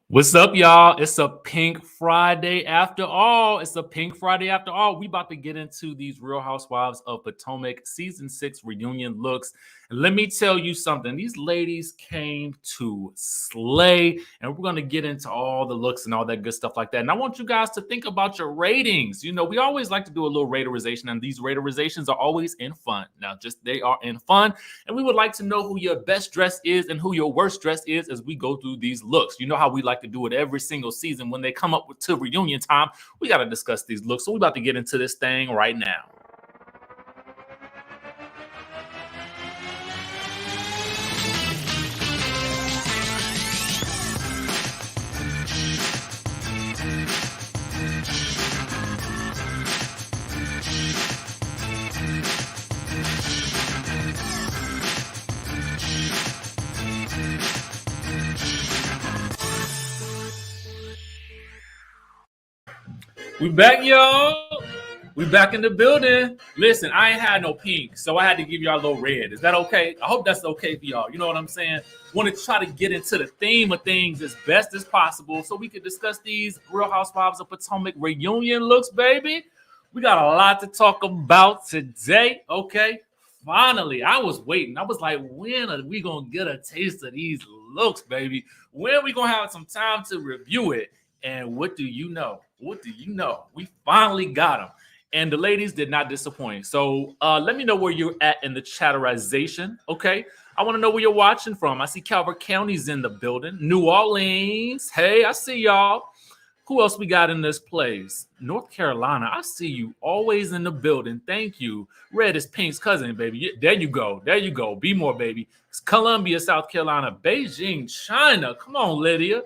What's up, y'all? It's a Pink Friday after all. It's a Pink Friday after all. We about to get into these Real Housewives of Potomac season 6 reunion looks. And let me tell you something. These ladies came to slay, and we're going to get into all the looks and all that good stuff like that. And I want you guys to think about your ratings. You know, we always like to do a little ratorization, and these ratorizations are always in fun. Now, just they are in fun. And we would like to know who your best dress is and who your worst dress is as we go through these looks. You know how we like to do it every single season. When they come up to reunion time, we got to discuss these looks. So we're about to get into this thing right now. We back, y'all. We back in the building. Listen, I ain't had no pink, so I had to give y'all a little red. Is that okay? I hope that's okay for y'all. You know what I'm saying? Want to try to get into the theme of things as best as possible so we can discuss these Real Housewives of Potomac reunion looks, baby. We got a lot to talk about today, okay? Finally, I was waiting. I was like, when are we going to get a taste of these looks, baby? When are we going to have some time to review it? And what do you know? What do you know? We finally got them. And the ladies did not disappoint. So let me know where you're at in the chatterization, okay? I want to know where you're watching from. I see Calvert County's in the building. New Orleans. Hey, I see y'all. Who else we got in this place? North Carolina. I see you always in the building. Thank you. Red is Pink's cousin, baby. There you go. There you go. Be more, baby. It's Columbia, South Carolina. Beijing, China. Come on, Lydia.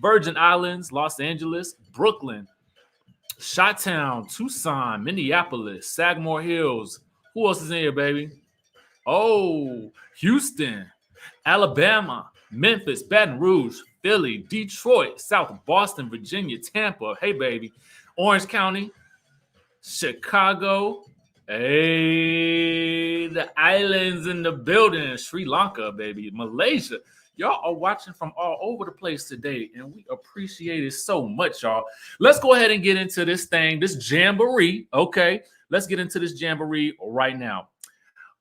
Virgin Islands, Los Angeles, Brooklyn, Chi-Town, Tucson, Minneapolis, Sagamore Hills. Who else is in here, baby? Oh, Houston, Alabama, Memphis, Baton Rouge, Philly, Detroit, South Boston, Virginia, Tampa. Hey, baby. Orange County, Chicago. Hey, the islands in the building. Sri Lanka, baby. Malaysia. Y'all are watching from all over the place today, and we appreciate it so much, y'all. Let's go ahead and get into this thing, this jamboree, okay? Let's get into this jamboree right now.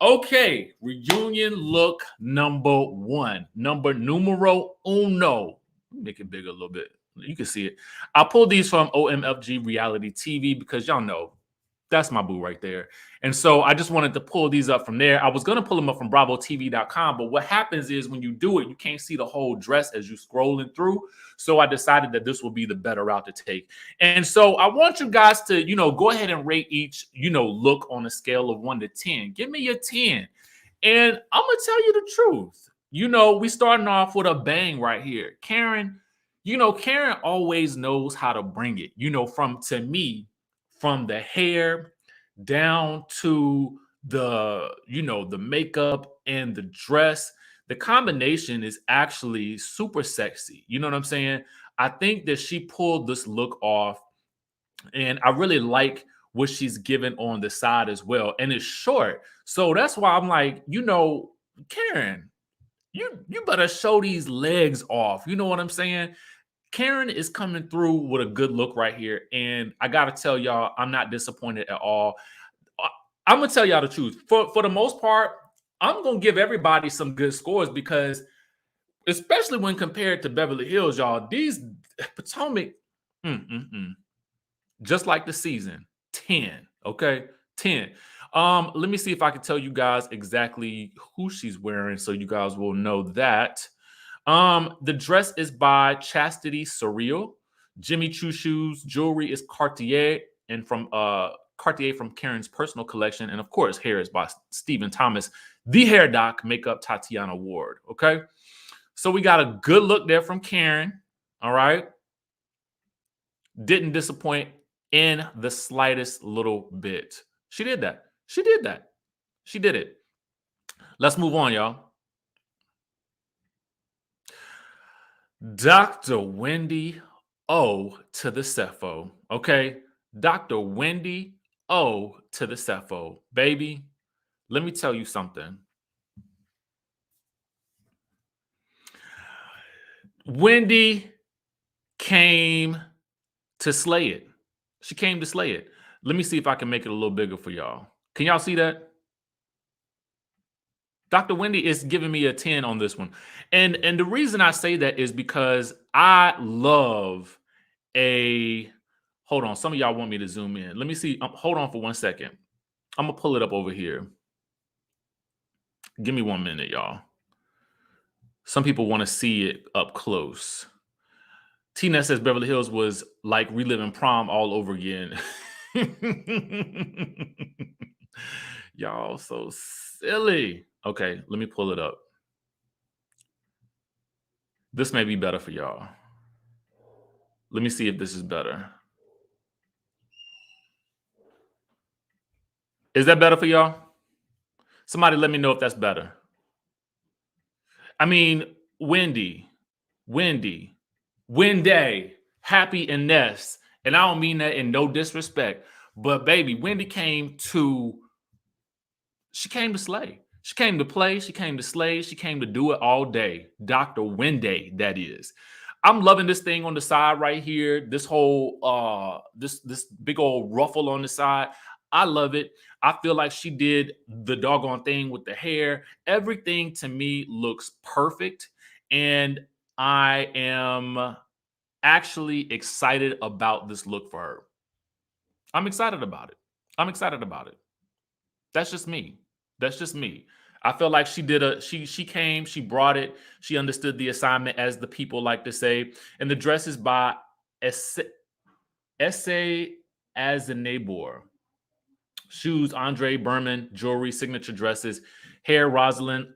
Okay, reunion look number one, numero uno. Make it bigger a little bit. You can see it. I pulled these from OMFG Reality TV because y'all know that's my boo right there. And so I just wanted to pull these up from there. I was going to pull them up from BravoTV.com, but what happens is when you do it, you can't see the whole dress as you're scrolling through. So I decided that this will be the better route to take. And so I want you guys to, go ahead and rate each, look on a scale of 1 to 10. Give me your 10. And I'm going to tell you the truth. We starting off with a bang right here. Karen, Karen always knows how to bring it, from the hair down to the makeup and the dress. The combination is actually super sexy. You know what I'm saying? I think that she pulled this look off, and I really like what she's given on the side as well. And it's short. So that's why I'm like, Karen, you better show these legs off. You know what I'm saying? Karen is coming through with a good look right here. And I got to tell y'all, I'm not disappointed at all. I'm going to tell y'all the truth. For the most part, I'm going to give everybody some good scores because, especially when compared to Beverly Hills, y'all, these Potomac, just like the season, 10, okay? 10. Let me see if I can tell you guys exactly who she's wearing so you guys will know that. The dress is by Chastity Surreal. Jimmy Choo shoes, jewelry is Cartier, and from Cartier from Karen's personal collection, and of course, hair is by Stephen Thomas. The hair doc, makeup Tatiana Ward. Okay, so we got a good look there from Karen. All right, didn't disappoint in the slightest little bit. She did that. She did that. She did it. Let's move on, y'all. Dr. Wendy Osefo, okay? Dr. Wendy Osefo, baby, let me tell you something. Wendy came to slay it. She came to slay it. Let me see if I can make it a little bigger for y'all. Can y'all see that? Dr. Wendy is giving me a 10 on this one. And the reason I say that is because I love hold on. Some of y'all want me to zoom in. Let me see. Hold on for 1 second. I'm going to pull it up over here. Give me 1 minute, y'all. Some people want to see it up close. Tina says Beverly Hills was like reliving prom all over again. Y'all so silly. Okay, let me pull it up. This may be better for y'all. Let me see if this is better. Is that better for y'all? Somebody let me know if that's better. I mean, Wendy, Happy, and Ness. And I don't mean that in no disrespect. But baby, Wendy came to slay. She came to play. She came to slay. She came to do it all day. Dr. Wendy, that is. I'm loving this thing on the side right here. This whole this big old ruffle on the side. I love it. I feel like she did the doggone thing with the hair. Everything to me looks perfect. And I am actually excited about this look for her. I'm excited about it. That's just me. I feel like she did she came, she brought it, she understood the assignment, as the people like to say. And the dress is by Askale Davis. Shoes, Andre Berman. Jewelry, signature dresses. Hair, Rosalind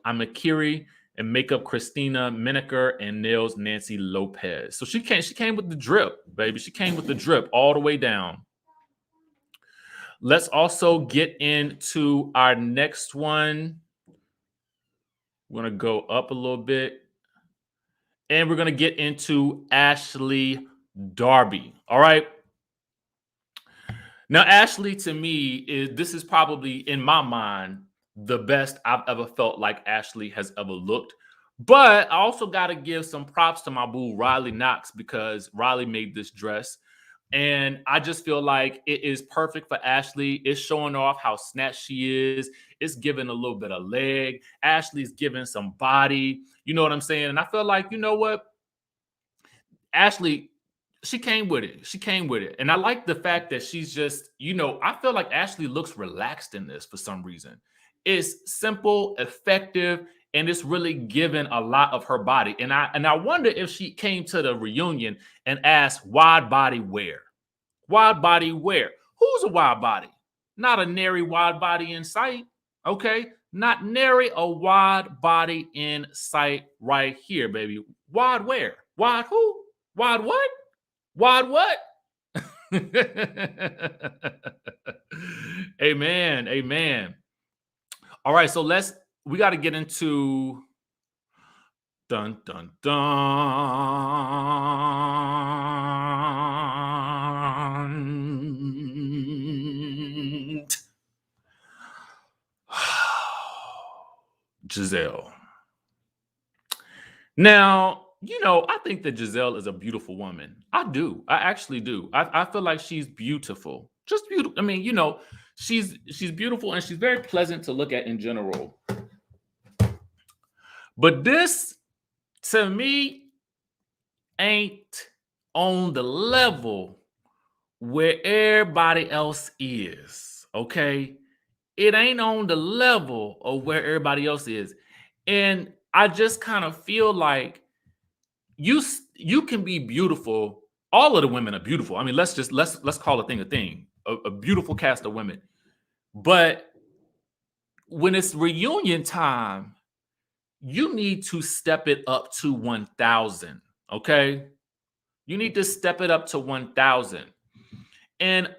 Amakiri. And makeup, Christina Menaker. And nails, Nancy Lopez. So she came with the drip, baby. She came with the drip all the way down. Let's also get into our next one. We're going to go up a little bit. And we're going to get into Ashley Darby. All right. Now, Ashley, to me, this is probably, in my mind, the best I've ever felt like Ashley has ever looked. But I also got to give some props to my boo, Riley Knox, because Riley made this dress. And I just feel like it is perfect for Ashley. It's showing off how snatched she is. It's giving a little bit of leg. Ashley's giving some body. You know what I'm saying? And I feel like, you know what? Ashley, she came with it. And I like the fact that she's just, I feel like Ashley looks relaxed in this for some reason. It's simple, effective, and it's really giving a lot of her body. And I wonder if she came to the reunion and asked, wide body where? Wide body where? Who's a wide body? Not a nary wide body in sight. Okay? Not nary a wide body in sight right here, baby. Wide where? Wide who? Wide what? Wide what? Amen. All right, so we got to get into dun dun dun. Gizelle. Now, I think that Gizelle is a beautiful woman. I do. I actually do. I feel like she's beautiful. Just beautiful. I mean, she's beautiful, and she's very pleasant to look at in general. But this, to me, ain't on the level where everybody else is. Okay? It ain't on the level of where everybody else is. And I just kind of feel like you can be beautiful. All of the women are beautiful. I mean, let's call a thing a thing. A beautiful cast of women. But when it's reunion time, you need to step it up to 1,000. Okay? You need to step it up to 1,000. And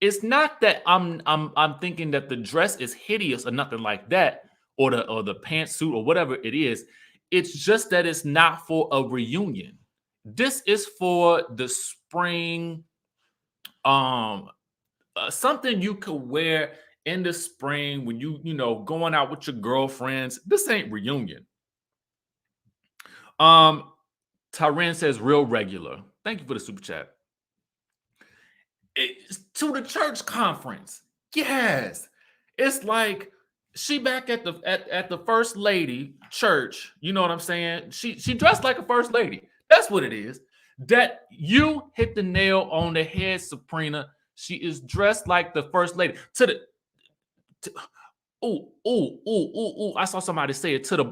it's not that I'm thinking that the dress is hideous or nothing like that, or the pantsuit or whatever it is. It's just that it's not for a reunion. This is for the spring, something you could wear in the spring when going out with your girlfriends. This ain't reunion. To Tyran says real regular. Thank you for the super chat. To the church conference. Yes. It's like she back at the first lady church. You know what I'm saying? She dressed like a first lady. That's what it is. That you hit the nail on the head, Sabrina. She is dressed like the first lady. I saw somebody say it to the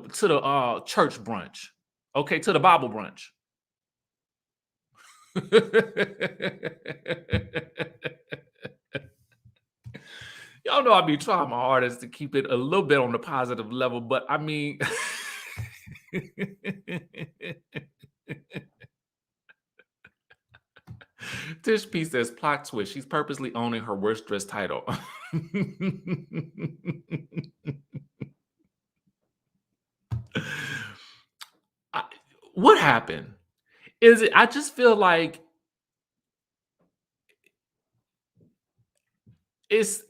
church brunch. Okay, to the Bible brunch. Y'all know I be trying my hardest to keep it a little bit on the positive level, but I mean, Tish P says plot twist. She's purposely owning her worst dress title. What happened? Is it? I just feel like it's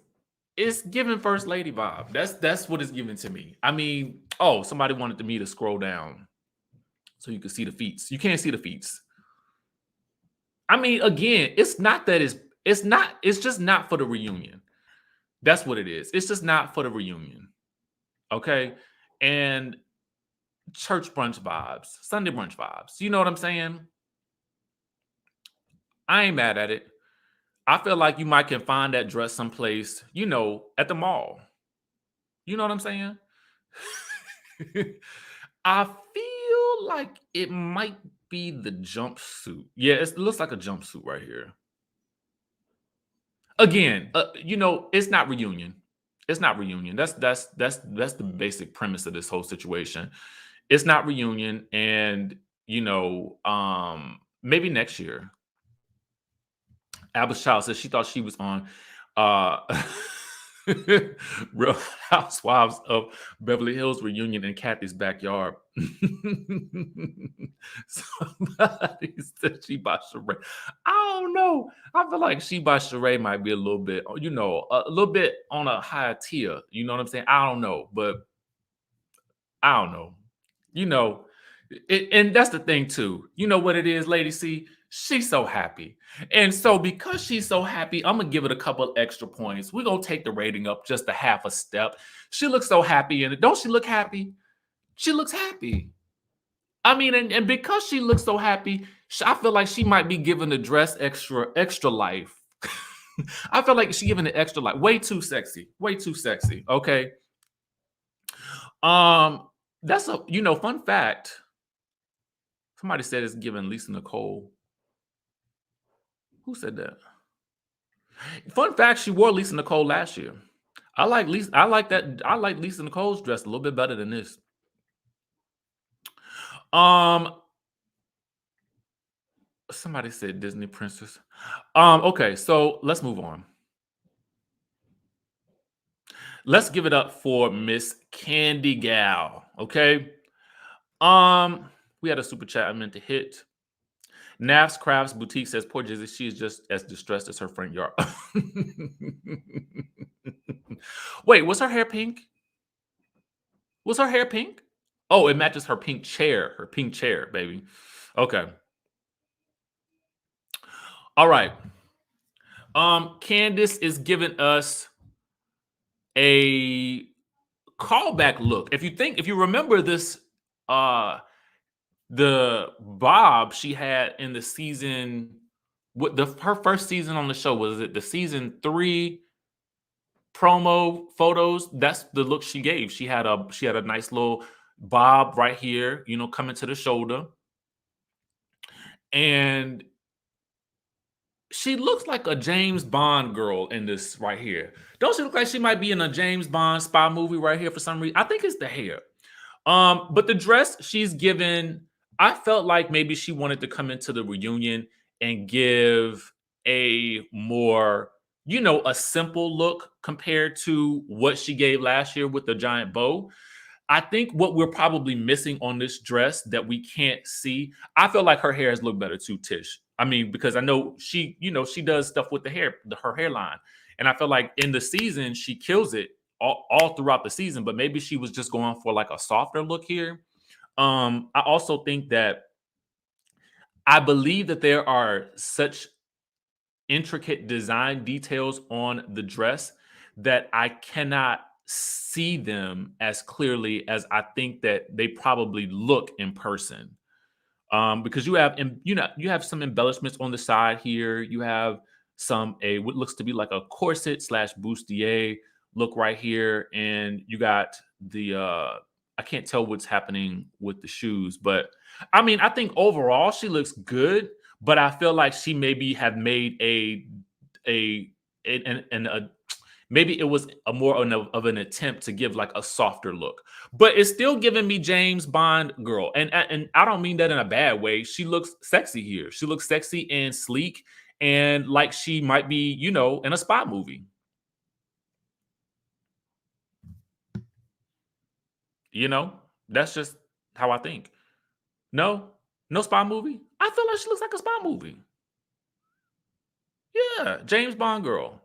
giving first lady vibe. That's what it's giving to me. I mean, oh, somebody wanted me to scroll down so you can see the feats. You can't see the feats. I mean, again, it's just not for the reunion. That's what it is. It's just not for the reunion. Okay. And church brunch vibes, Sunday brunch vibes. You know what I'm saying? I ain't mad at it. I feel like you might can find that dress someplace, at the mall. You know what I'm saying? I feel like it might be the jumpsuit. Yeah, it looks like a jumpsuit right here. Again, it's not reunion. It's not reunion. That's the basic premise of this whole situation. It's not reunion, and maybe next year. Abba's Child says she thought she was on Real Housewives of Beverly Hills reunion in Kathy's backyard. Somebody said she by Sheree. I don't know. I feel like she by Sheree might be a little bit, a little bit on a higher tier. You know what I'm saying? I don't know, but I don't know. And that's the thing too. You know what it is, Lady C? She's so happy. And so because she's so happy, I'm going to give it a couple extra points. We're going to take the rating up just a half a step. She looks so happy in it. Don't she look happy? She looks happy. I mean, and because she looks so happy, I feel like she might be giving the dress extra life. I feel like she's giving it extra life. Way too sexy. Way too sexy. Okay. That's a, fun fact. Somebody said it's giving Lisa Nicole. Who said that? Fun fact, she wore Lisa Nicole last year. I like that. I like Lisa Nicole's dress a little bit better than this. Somebody said Disney princess. Okay, so let's move on. Let's give it up for Miss Candy Gal. Okay. We had a super chat I meant to hit. Nav's Crafts Boutique says, poor Jizzy, she is just as distressed as her front yard. Wait, was her hair pink? Was her hair pink? Oh, it matches her pink chair. Her pink chair, baby. Okay. All right. Candiace is giving us a callback look. If you remember this, the bob she had in the season, her first season on the show, was it the season 3 promo photos? That's the look she gave. She had a nice little bob right here, coming to the shoulder, and she looks like a James Bond girl in this right here. Don't she look like she might be in a James Bond spy movie right here for some reason? I think it's the hair. But the dress she's given, I felt like maybe she wanted to come into the reunion and give a more, a simple look compared to what she gave last year with the giant bow. I think what we're probably missing on this dress that we can't see, I feel like her hair has looked better too, Tish. I mean, because I know she does stuff with the hair, her hairline. And I feel like in the season, she kills it all throughout the season, but maybe she was just going for like a softer look here. I also think that I believe that there are such intricate design details on the dress that I cannot see them as clearly as I think that they probably look in person. Because you have some embellishments on the side here. You have some a what looks to be like a corset slash bustier look right here, and you got the I can't tell what's happening with the shoes, but I mean I think overall she looks good, but I feel like she maybe have made a a maybe it was a more of an attempt to give like a softer look, but it's still giving me James Bond girl, and I don't mean that in a bad way. She looks sexy here. She looks sexy and sleek, and like she might be, in a spy movie. You know, that's just how I think. No, no spy movie. I feel like she looks like a spy movie. Yeah, James Bond girl.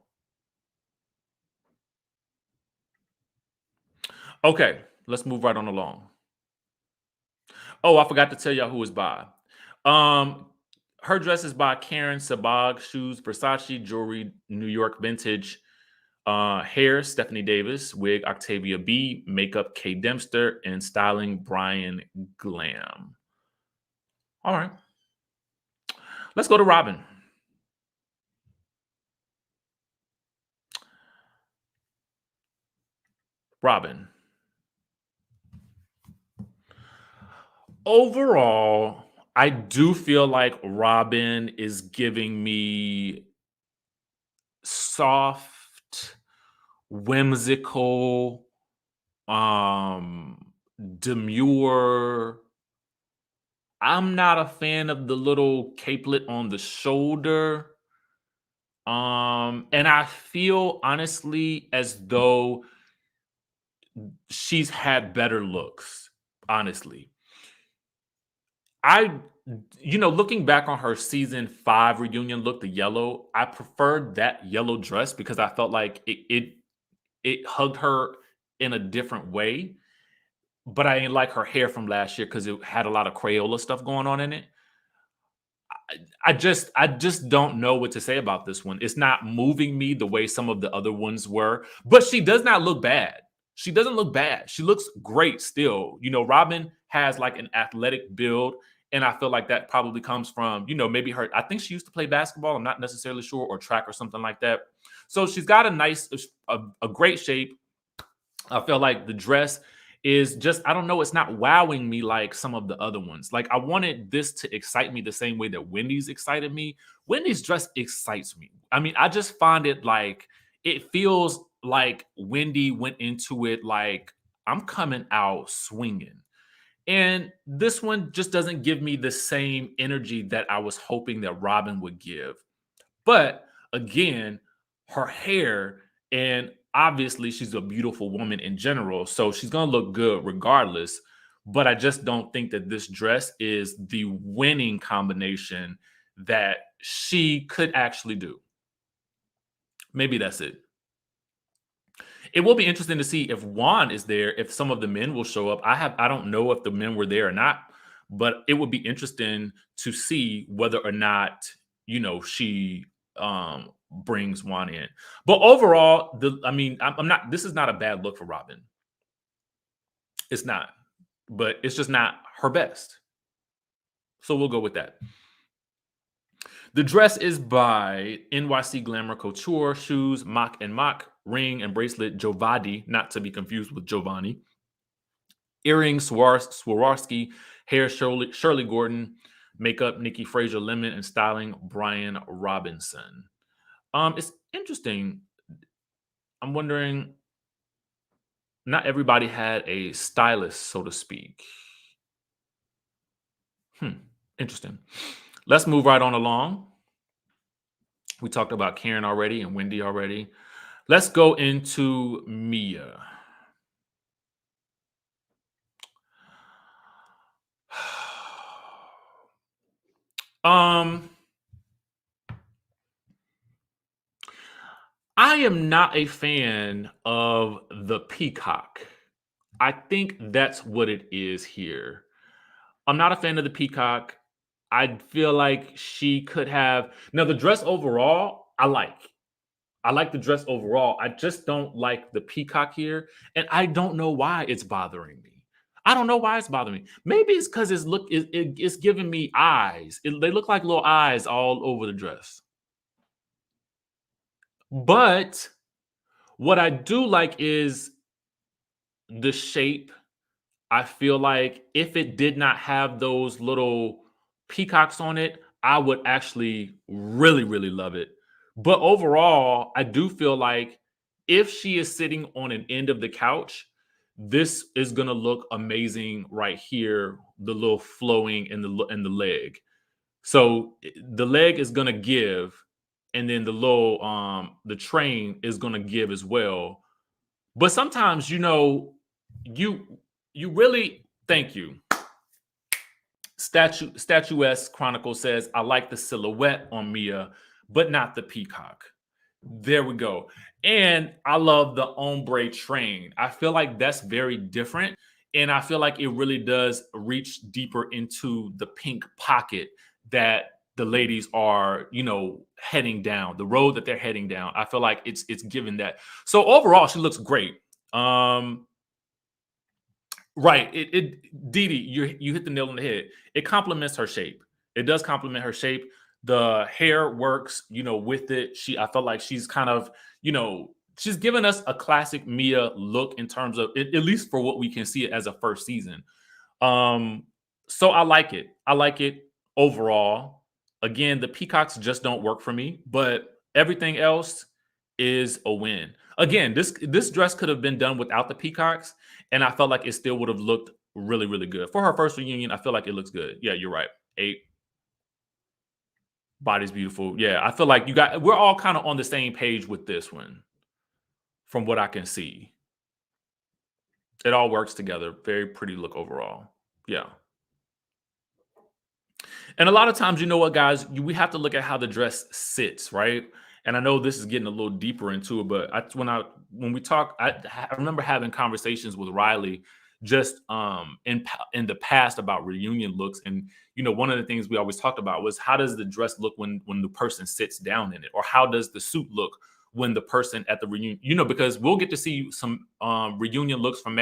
Okay, let's move right on along. Oh, I forgot to tell y'all who is by. Um, Her dress is by Karen Sabag, shoes Versace, jewelry New York vintage, hair Stephanie Davis, wig Octavia B, makeup K Dempster, and styling Brian Glam. All right, let's go to Robyn. Robyn. Overall, I do feel like Robyn is giving me soft, whimsical, demure. I'm not a fan of the little capelet on the shoulder. And I feel honestly as though she's had better looks, honestly. I looking back on her season 5 reunion look, the yellow, I preferred that yellow dress because I felt like it hugged her in a different way. But I didn't like her hair from last year because it had a lot of Crayola stuff going on in it. I just don't know what to say about this one. It's not moving me the way some of the other ones were, but she does not look bad. She doesn't look bad. She looks great still. Robyn has like an athletic build, and I feel like that probably comes from, maybe her. I think she used to play basketball. I'm not necessarily sure, or track or something like that. So she's got a great shape. I feel like the dress is just, I don't know, it's not wowing me like some of the other ones. Like I wanted this to excite me the same way that Wendy's excited me. Wendy's dress excites me. I mean, I just find it like it feels like Wendy went into it like I'm coming out swinging. And this one just doesn't give me the same energy that I was hoping that Robyn would give. But again, her hair, and obviously she's a beautiful woman in general, so she's going to look good regardless. But I just don't think that this dress is the winning combination that she could actually do. Maybe that's it. It will be interesting to see if Juan is there, if some of the men will show up. I don't know if the men were there or not, but it would be interesting to see whether or not, she brings Juan in. But overall, I'm not, this is not a bad look for Robyn. It's not, but it's just not her best. So we'll go with that. The dress is by NYC Glamour Couture, shoes Mock and Mock, ring and bracelet Giovanni, not to be confused with Giovanni. Earrings Swarovski, hair Shirley Gordon, makeup Nikki Fraser Lemon, and styling Brian Robinson. It's interesting. I'm wondering, not everybody had a stylist, so to speak. Interesting. Let's move right on along. We talked about Karen already and Wendy already. Let's go into Mia. I am not a fan of the peacock. I think that's what it is here. I'm not a fan of the peacock. I feel like she could have. Now, the dress overall, I like. I like the dress overall. I just don't like the peacock here, and I don't know why it's bothering me. I don't know why it's bothering me. Maybe it's because it's giving me eyes. They look like little eyes all over the dress. But what I do like is the shape. I feel like if it did not have those little peacocks on it, I would actually really, really love it. But overall, I do feel like if she is sitting on an end of the couch, this is gonna look amazing right here. The little flowing in the leg. So the leg is gonna give, and then the train is gonna give as well. But sometimes, you you really thank you. Statuesque Chronicle says, I like the silhouette on Mia, but not the peacock. There we go. And I love the ombre train. I feel like that's very different. And I feel like it really does reach deeper into the pink pocket that the ladies are, heading down, the road that they're heading down. I feel like it's given that. So overall, she looks great. Right. Dee Dee, you hit the nail on the head. It complements her shape. It does complement her shape. The hair works, with it. I felt like she's kind of, she's given us a classic Mia look in terms of at least for what we can see it as a first season. So I like it. I like it overall. Again, the peacocks just don't work for me, but everything else is a win. Again, this dress could have been done without the peacocks, and I felt like it still would have looked really, really good. For her first reunion, I feel like it looks good. Yeah, you're right. 8. Body's beautiful. Yeah, I feel like we're all kind of on the same page with this one, from what I can see. It all works together. Very pretty look overall. Yeah. And a lot of times, you know what, guys, we have to look at how the dress sits, right? And I know this is getting a little deeper into it, but when we talk, I remember having conversations with Riley just in the past about reunion looks, and one of the things we always talked about was how does the dress look when the person sits down in it, or how does the suit look when the person at the reunion, because we'll get to see some reunion looks from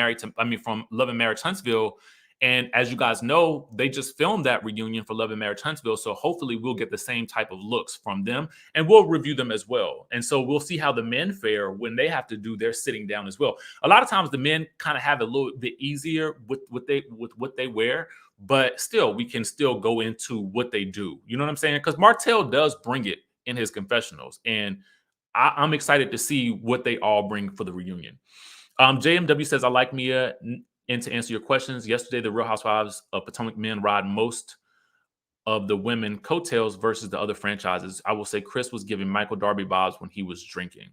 Love and Marriage Huntsville. And as you guys know, they just filmed that reunion for Love and Marriage Huntsville. So hopefully we'll get the same type of looks from them, and we'll review them as well. And so we'll see how the men fare when they have to do their sitting down as well. A lot of times the men kind of have it a little bit easier with what they wear, but still we can still go into what they do. You know what I'm saying? Because Martell does bring it in his confessionals, and I'm excited to see what they all bring for the reunion. JMW says, I like Mia. And to answer your questions, yesterday the Real Housewives of Potomac men ride most of the women coattails versus the other franchises. I will say Chris was giving Michael Darby vibes when he was drinking.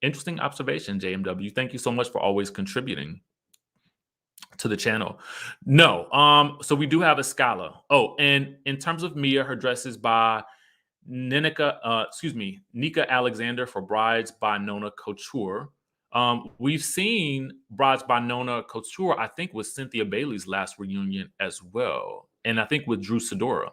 Interesting observation, JMW. Thank you so much for always contributing to the channel. No, so we do have Askale. Oh, and in terms of Mia, her dress is by Nika Alexander for Brides by Nona Couture. We've seen Brides by Nona Couture, I think, with Cynthia Bailey's last reunion as well. And I think with Drew Sidora.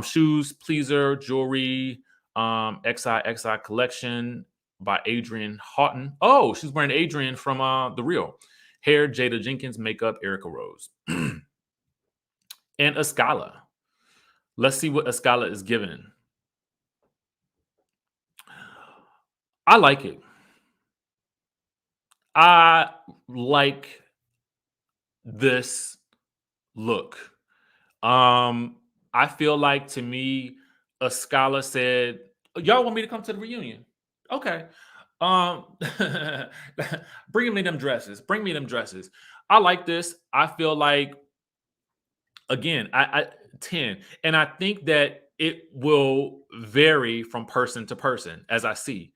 Shoes, Pleaser, Jewelry, XI Collection by Adrienne Houghton. Oh, she's wearing Adrienne from The Real. Hair, Jada Jenkins. Makeup, Erica Rose. And Askale. Let's see what Askale is given. I like it. I like this look. I feel like, to me, Askale said, y'all want me to come to the reunion? Okay. Bring me them dresses. Bring me them dresses. I like this. I feel like, again, I 10. And I think that it will vary from person to person, as I see.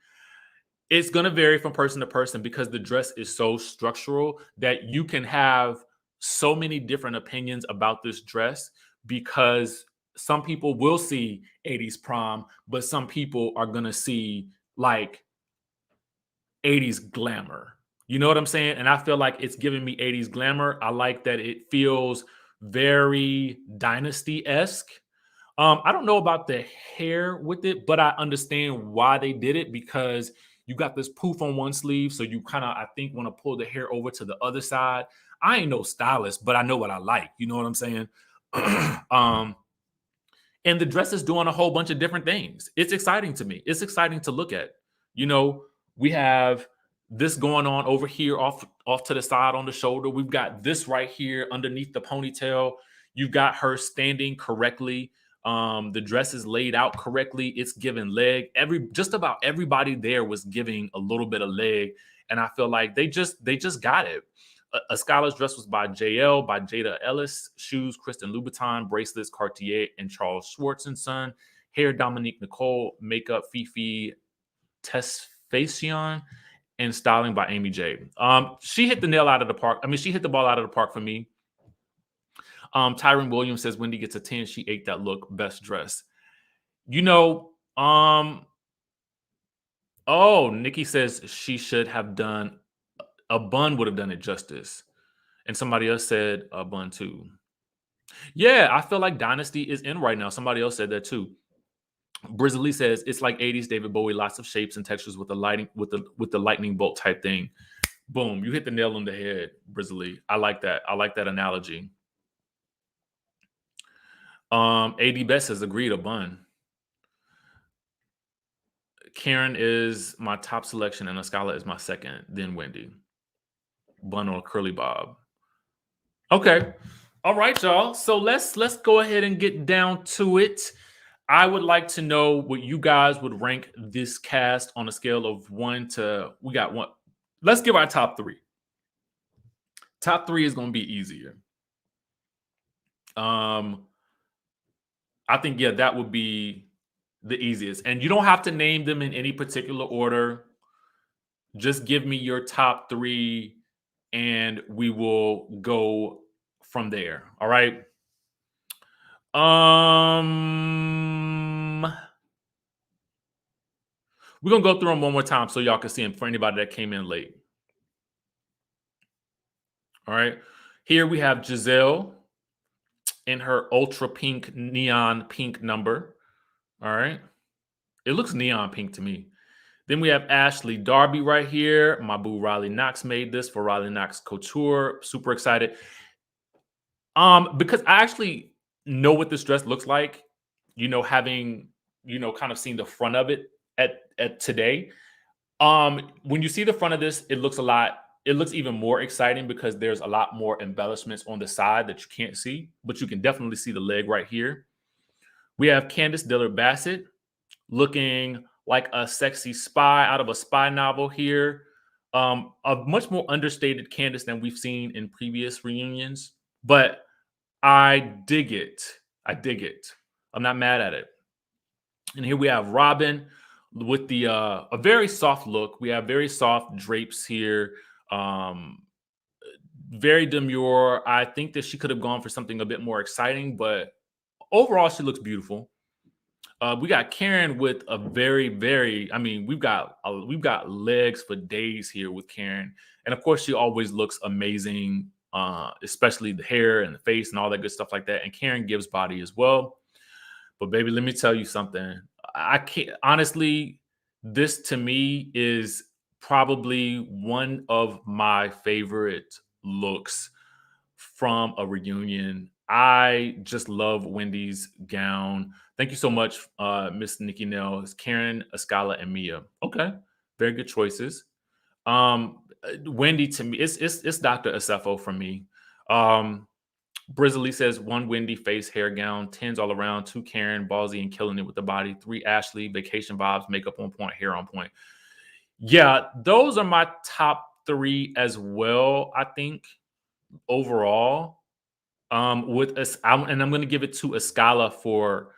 It's going to vary from person to person because the dress is so structural that you can have so many different opinions about this dress, because some people will see 80s prom, but some people are going to see like 80s glamour. You know what I'm saying? And I feel like it's giving me 80s glamour. I like that it feels very Dynasty-esque. I don't know about the hair with it, but I understand why they did it, because you got this poof on one sleeve, so you kind of, I think, want to pull the hair over to the other side. I ain't no stylist, but I know what I like. You know what I'm saying? And the dress is doing a whole bunch of different things. It's exciting to me. It's exciting to look at. You know, we have this going on over here off to the side on the shoulder. We've got this right here underneath the ponytail. You've got her standing correctly. The dress is laid out correctly. It's giving leg. Just about everybody there was giving a little bit of leg, and I feel like they just got it. Askale's dress was by JL, by Jada Ellis. Shoes, Kristen Louboutin. Bracelets, Cartier and Charles Schwartz & Son. Hair, Dominique Nicole. Makeup, Fifi Tesfacion. And styling by Amy J. She hit the nail out of the park. I mean, she hit the ball out of the park for me. Tyron Williams says Wendy gets a 10. She ate that look. Best dress. You know, Nikki says she should have done a bun, would have done it justice. And somebody else said a bun too. Yeah, I feel like Dynasty is in right now. Somebody else said that too. Brizzly says it's like 80s David Bowie, lots of shapes and textures with the lighting, with the lightning bolt type thing. Boom, you hit the nail on the head, Brizzly. I like that. I like that analogy. AD Best has agreed, a bun. Karen is my top selection and Askale is my second, then Wendy. Bun or curly bob. Okay. All right, y'all. So let's go ahead and get down to it. I would like to know what you guys would rank this cast on a scale of 1 to, we got 1. Let's give our top 3. Top 3 is going to be easier. I think, yeah, that would be the easiest. And you don't have to name them in any particular order. Just give me your top 3 and we will go from there. All right. We're going to go through them one more time so y'all can see them for anybody that came in late. All right. Here we have Gizelle in her ultra pink, neon pink number. All right. It looks neon pink to me. Then we have Ashley Darby right here. My boo Riley Knox made this for Riley Knox Couture. Super excited. Because I actually know what this dress looks like, you know, having, you know, kind of seen the front of it at today. When you see the front of this, it looks even more exciting because there's a lot more embellishments on the side that you can't see, but you can definitely see the leg right here. We have Candiace Dillard-Bassett looking like a sexy spy out of a spy novel here. A much more understated Candiace than we've seen in previous reunions, but I dig it. I dig it. I'm not mad at it. And here we have Robyn with the a very soft look. We have very soft drapes here. Very demure. I think that she could have gone for something a bit more exciting, but overall, she looks beautiful. We got Karen with a very, very, I mean, we've got legs for days here with Karen. And of course, she always looks amazing, especially the hair and the face and all that good stuff like that. And Karen gives body as well. But baby, let me tell you something. I can't, honestly, this to me is probably one of my favorite looks from a reunion. I just love Wendy's gown. Thank you so much, Miss Nikki Nell. It's Karen, Askale, and Mia. Okay, very good choices. Wendy to me, it's Dr. Osefo for me. Brizzly says 1 Wendy face hair gown, 10s all around, 2 Karen, ballsy and killing it with the body, 3 Ashley, vacation vibes, makeup on point, hair on point. Yeah, those are my top 3 as well, I think, overall. With us, and I'm going to give it to Askale for,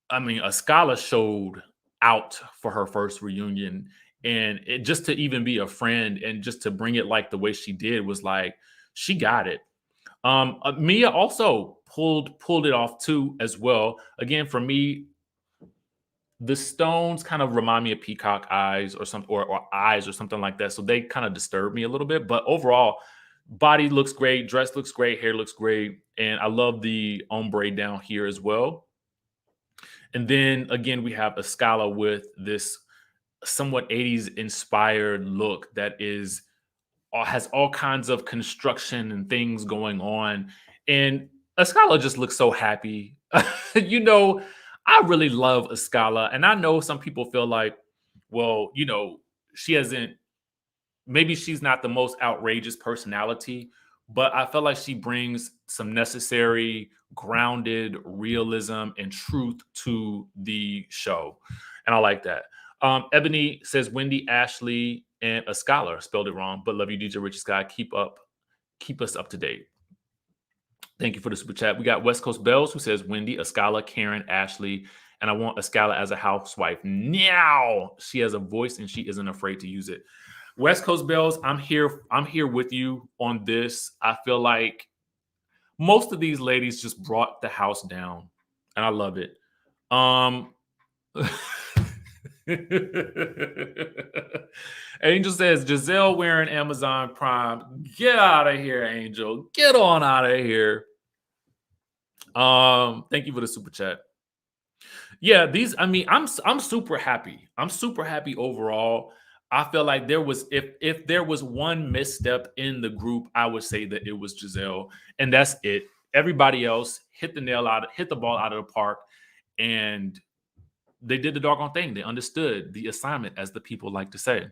I mean, Askale showed out for her first reunion, and it just to even be a friend and just to bring it like the way she did was like, she got it. Mia also pulled it off too as well. Again, for me, the stones kind of remind me of peacock eyes or something, or eyes or something like that. So they kind of disturb me a little bit. But overall, Body looks great, dress looks great, hair looks great, and I love the ombre down here as well. And then again, we have Askale with this somewhat 80s inspired look that is has all kinds of construction and things going on. And Askale just looks so happy. You know, I really love Askale. And I know some people feel like, well, you know, she hasn't, maybe she's not the most outrageous personality, but I feel like she brings some necessary, grounded realism and truth to the show. And I like that. Ebony says Wendy, Ashley, and Askale. Spelled it wrong, but love you, DJRichieSkye. Keep us up to date. Thank you for the super chat. We got West Coast Bells who says Wendy, Askale, Karen, Ashley, and I want Askale as a housewife. Now she has a voice and she isn't afraid to use it. West Coast Bells, I'm here with you on this. I feel like most of these ladies just brought the house down, and I love it. Angel says Gizelle wearing Amazon Prime. Get out of here, Angel. Get on out of here. Thank you for the super chat. Yeah, I'm super happy. I'm super happy overall. I feel like there was, if there was one misstep in the group, I would say that it was Gizelle, and that's it. Everybody else hit the ball out of the park, and they did the doggone thing. They understood the assignment, as the people like to say.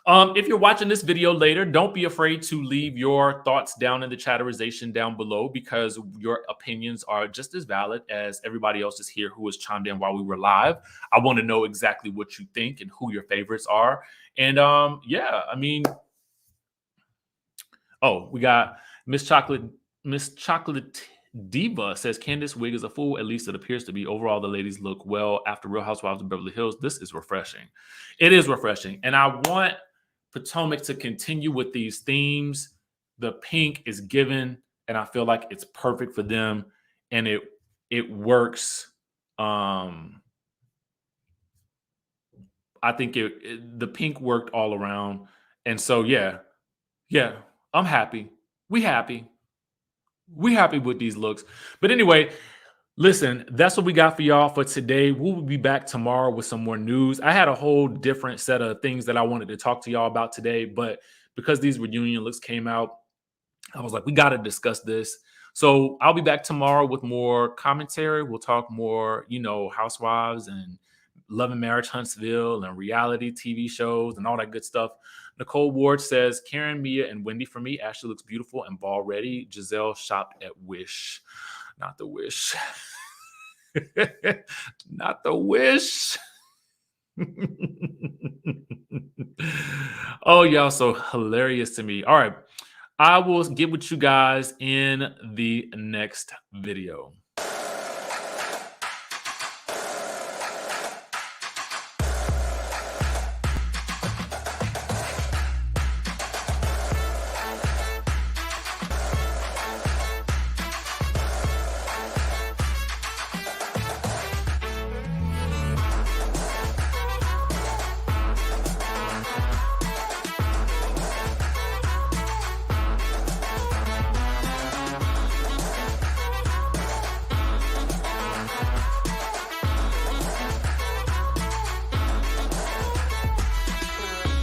If you're watching this video later, don't be afraid to leave your thoughts down in the chatterization down below, because your opinions are just as valid as everybody else's here who was chimed in while we were live. I want to know exactly what you think and who your favorites are. And yeah, I mean, oh, we got Miss Chocolate Diva says Candiace wig is a fool. At least it appears to be. Overall, the ladies look well after Real Housewives of Beverly Hills. This is refreshing. It is refreshing. And I want Potomac to continue with these themes. The pink is given, and I feel like it's perfect for them, and it works. I think the pink worked all around, and so yeah, I'm happy. We happy with these looks. But anyway, listen, that's what we got for y'all for today. We'll be back tomorrow with some more news. I had a whole different set of things that I wanted to talk to y'all about today, but because these reunion looks came out, I was like, we got to discuss this. So I'll be back tomorrow with more commentary. We'll talk more, Housewives and Love and Marriage Huntsville and reality TV shows and all that good stuff. Nicole Ward says, Karen, Mia, and Wendy for me. Ashley looks beautiful and ball ready. Gizelle shopped at Wish. Not the Wish. Not the Wish. Oh, y'all so hilarious to me. All right. I will get with you guys in the next video.